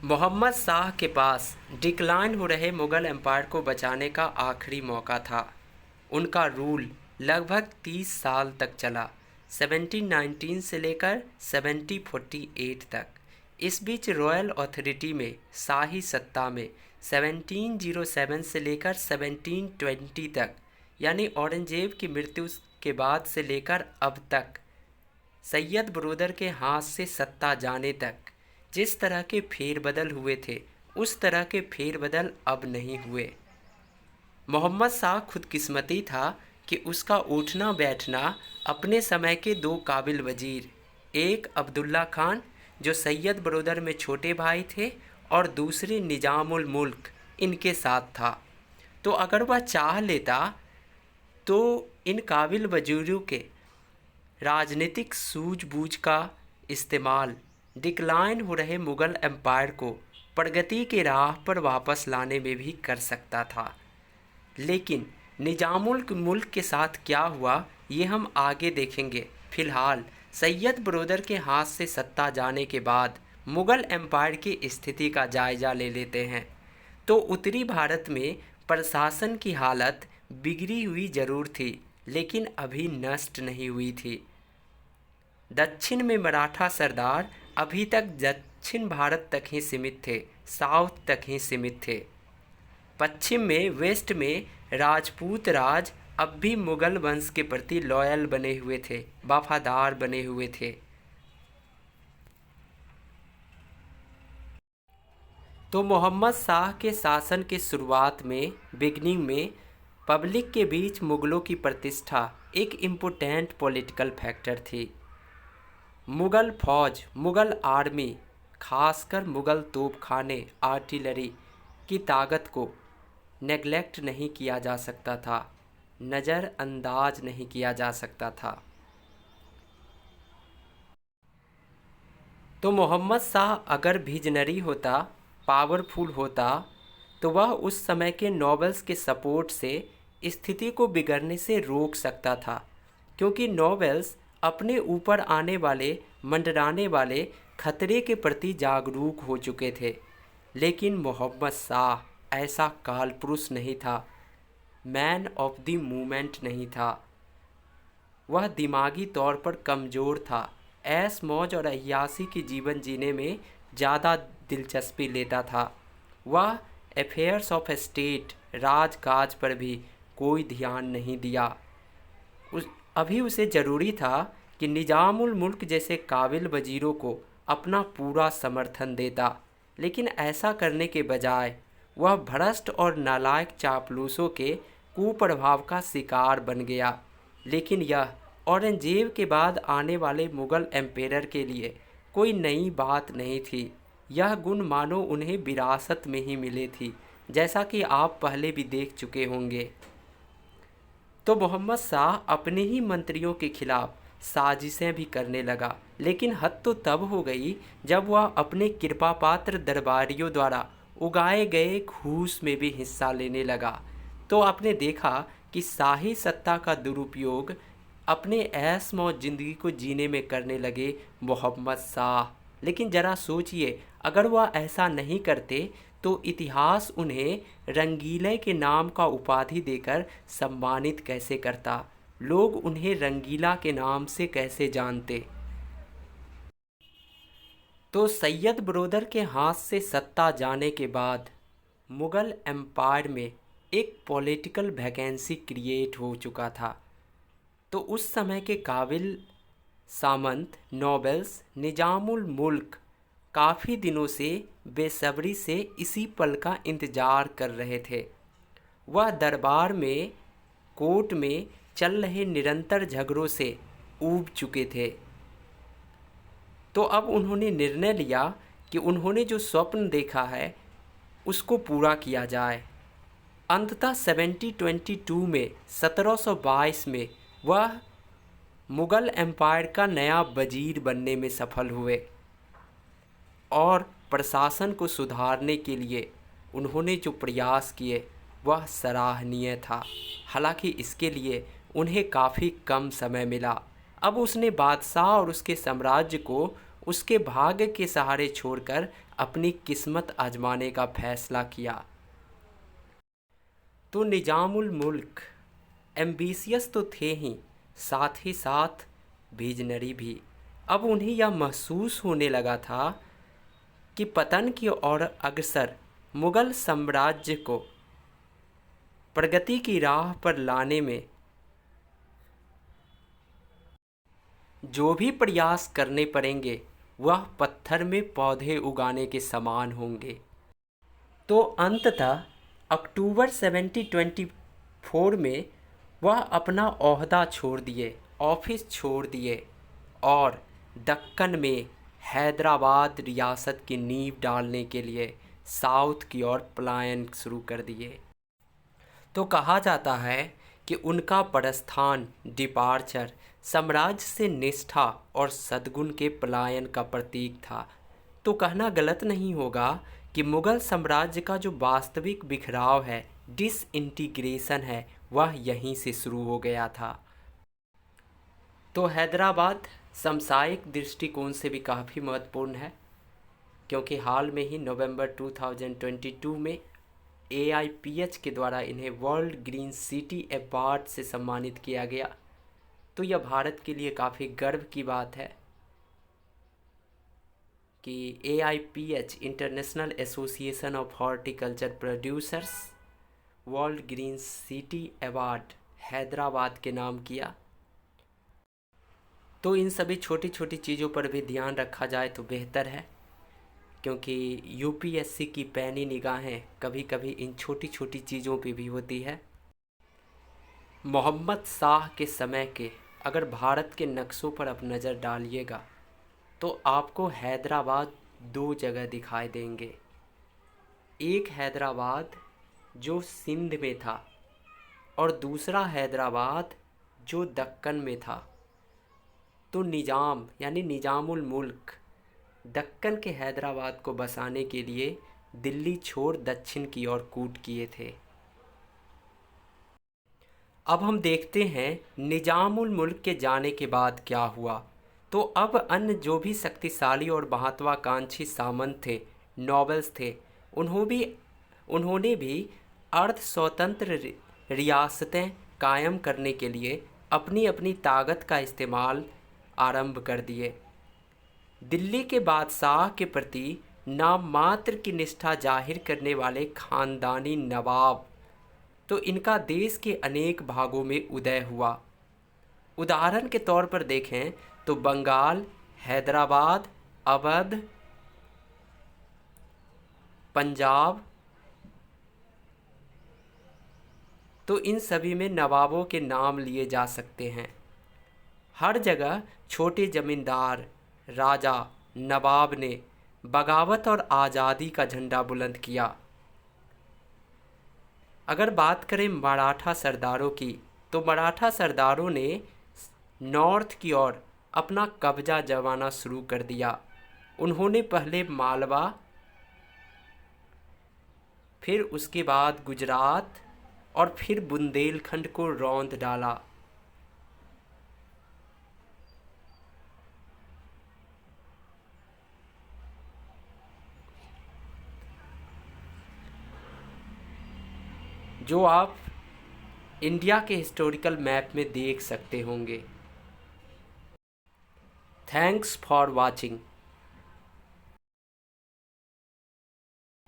मोहम्मद शाह के पास डिक्लाइन हो रहे मुग़ल एम्पायर को बचाने का आखिरी मौका था। उनका रूल लगभग 30 साल तक चला, 1719 से लेकर 1748 तक। इस बीच रॉयल अथॉरिटी में शाही सत्ता में 1707 से लेकर 1720 तक, यानी औरंगजेब की मृत्यु के बाद से लेकर अब तक, सैयद बरोदर के हाथ से सत्ता जाने तक जिस तरह के फेरबदल हुए थे, उस तरह के फेरबदल अब नहीं हुए। मोहम्मद शाह खुदकिस्मती था कि उसका उठना बैठना अपने समय के दो काबिल वजीर, एक अब्दुल्ला खान जो सैयद बरोदर में छोटे भाई थे और दूसरे निजामुल मुल्क इनके साथ था। तो अगर वह चाह लेता तो इन काबिल वजीरों के राजनीतिक सूझबूझ का इस्तेमाल डिक्लाइन हो रहे मुग़ल एम्पायर को प्रगति के राह पर वापस लाने में भी कर सकता था। लेकिन निजामुल मुल्क के साथ क्या हुआ ये हम आगे देखेंगे। फ़िलहाल सैयद बरोदर के हाथ से सत्ता जाने के बाद मुग़ल एम्पायर की स्थिति का जायज़ा ले लेते हैं। तो उत्तरी भारत में प्रशासन की हालत बिगड़ी हुई ज़रूर थी, लेकिन अभी नष्ट नहीं हुई थी। दक्षिण में मराठा सरदार अभी तक दक्षिण भारत तक ही सीमित थे, साउथ तक ही सीमित थे। पश्चिम में वेस्ट में राजपूत राज अब भी मुग़ल वंश के प्रति लॉयल बने हुए थे, वफादार बने हुए थे। तो मोहम्मद शाह के शासन के शुरुआत में बिगनिंग में पब्लिक के बीच मुग़लों की प्रतिष्ठा एक इम्पोर्टेंट पॉलिटिकल फैक्टर थी। मुग़ल फ़ौज, मुग़ल आर्मी, खासकर मुग़ल तोपखाने, आर्टिलरी की ताकत को नेगलेक्ट नहीं किया जा सकता था, नज़रअंदाज नहीं किया जा सकता था। तो मोहम्मद शाह अगर विजनरी होता, पावरफुल होता, तो वह उस समय के नॉवेल्स के सपोर्ट से स्थिति को बिगड़ने से रोक सकता था, क्योंकि नॉवेल्स अपने ऊपर आने वाले मंडराने वाले खतरे के प्रति जागरूक हो चुके थे। लेकिन मोहम्मद शाह ऐसा कालपुरुष नहीं था, मैन ऑफ द मूमेंट नहीं था। वह दिमागी तौर पर कमज़ोर था, ऐश मौज और अय्याशी की जीवन जीने में ज़्यादा दिलचस्पी लेता था। वह अफेयर्स ऑफ स्टेट, राजकाज पर भी कोई ध्यान नहीं दिया। अभी उसे ज़रूरी था कि निजामुल मुल्क जैसे काबिल वजीरों को अपना पूरा समर्थन देता, लेकिन ऐसा करने के बजाय वह भ्रष्ट और नालायक चापलूसों के कुप्रभाव का शिकार बन गया। लेकिन यह औरंगजेब के बाद आने वाले मुग़ल एम्पायर के लिए कोई नई बात नहीं थी। यह गुण मानो उन्हें विरासत में ही मिले थी, जैसा कि आप पहले भी देख चुके होंगे। तो मोहम्मद शाह अपने ही मंत्रियों के खिलाफ साजिशें भी करने लगा, लेकिन हद तो तब हो गई जब वह अपने कृपापात्र दरबारियों द्वारा उगाए गए घूस में भी हिस्सा लेने लगा। तो आपने देखा कि शाही सत्ता का दुरुपयोग अपने ऐश मौज ज़िंदगी को जीने में करने लगे मोहम्मद शाह। लेकिन ज़रा सोचिए, अगर वह ऐसा नहीं करते तो इतिहास उन्हें रंगीले के नाम का उपाधि देकर सम्मानित कैसे करता, लोग उन्हें रंगीला के नाम से कैसे जानते। तो सैयद बरोदर के हाथ से सत्ता जाने के बाद मुग़ल एम्पायर में एक पॉलिटिकल वैकेंसी क्रिएट हो चुका था। तो उस समय के काबिल सामंत नोबल्स निजामुल मुल्क काफ़ी दिनों से बेसब्री से इसी पल का इंतज़ार कर रहे थे। वह दरबार में, कोर्ट में चल रहे निरंतर झगड़ों से ऊब चुके थे। तो अब उन्होंने निर्णय लिया कि उन्होंने जो स्वप्न देखा है उसको पूरा किया जाए। अंततः 1722 में 1722 में वह मुग़ल एम्पायर का नया वजीर बनने में सफल हुए और प्रशासन को सुधारने के लिए उन्होंने जो प्रयास किए वह सराहनीय था। हालांकि इसके लिए उन्हें काफ़ी कम समय मिला। अब उसने बादशाह और उसके साम्राज्य को उसके भाग्य के सहारे छोड़कर अपनी किस्मत आजमाने का फैसला किया। तो निजामुल मुल्क एम्बिशियस तो थे ही, साथ ही साथ विजनरी भी। अब उन्हें यह महसूस होने लगा था कि पतन की ओर अग्रसर मुगल साम्राज्य को प्रगति की राह पर लाने में जो भी प्रयास करने पड़ेंगे वह पत्थर में पौधे उगाने के समान होंगे। तो अंततः अक्टूबर 1724 में वह अपना ओहदा छोड़ दिए, ऑफिस छोड़ दिए और दक्कन में हैदराबाद रियासत की नींव डालने के लिए साउथ की ओर पलायन शुरू कर दिए। तो कहा जाता है कि उनका प्रस्थान, डिपार्चर, साम्राज्य से निष्ठा और सद्गुण के पलायन का प्रतीक था। तो कहना गलत नहीं होगा कि मुगल साम्राज्य का जो वास्तविक बिखराव है, डिसइंटीग्रेशन है, वह यहीं से शुरू हो गया था। तो हैदराबाद सामयिक दृष्टिकोण से भी काफ़ी महत्वपूर्ण है, क्योंकि हाल में ही नवंबर 2022 में AIPH के द्वारा इन्हें वर्ल्ड ग्रीन सिटी अवार्ड से सम्मानित किया गया। तो यह भारत के लिए काफ़ी गर्व की बात है कि AIPH international association of horticulture producers world green city award Hyderabad के नाम किया। तो इन सभी छोटी छोटी चीज़ों पर भी ध्यान रखा जाए तो बेहतर है, क्योंकि UPSC की पैनी निगाहें कभी कभी इन छोटी छोटी चीज़ों पे भी होती है। मोहम्मद शाह के समय के अगर भारत के नक्शों पर आप नज़र डालिएगा तो आपको हैदराबाद दो जगह दिखाई देंगे। एक हैदराबाद जो सिंध में था और दूसरा हैदराबाद जो दक्कन में था। तो निज़ाम यानी निज़ामुल मुल्क दक्कन के हैदराबाद को बसाने के लिए दिल्ली छोड़ दक्षिण की ओर कूच किए थे। अब हम देखते हैं निज़ामुल मुल्क के जाने के बाद क्या हुआ। तो अब अन्य जो भी शक्तिशाली और महत्वाकांक्षी सामंत थे, नॉबल्स थे, उन्होंने भी अर्ध स्वतंत्र रियासतें कायम करने के लिए अपनी अपनी ताकत का इस्तेमाल आरंभ कर दिए। दिल्ली के बादशाह के प्रति नाम मात्र की निष्ठा जाहिर करने वाले खानदानी नवाब, तो इनका देश के अनेक भागों में उदय हुआ। उदाहरण के तौर पर देखें तो बंगाल, हैदराबाद, अवध, पंजाब, तो इन सभी में नवाबों के नाम लिए जा सकते हैं। हर जगह छोटे जमींदार, राजा, नवाब ने बगावत और आज़ादी का झंडा बुलंद किया। अगर बात करें मराठा सरदारों की, तो मराठा सरदारों ने नॉर्थ की ओर अपना कब्जा जमाना शुरू कर दिया। उन्होंने पहले मालवा, फिर उसके बाद गुजरात और फिर बुंदेलखंड को रौंद डाला। जो आप इंडिया के हिस्टोरिकल मैप में देख सकते होंगे। Thanks for watching.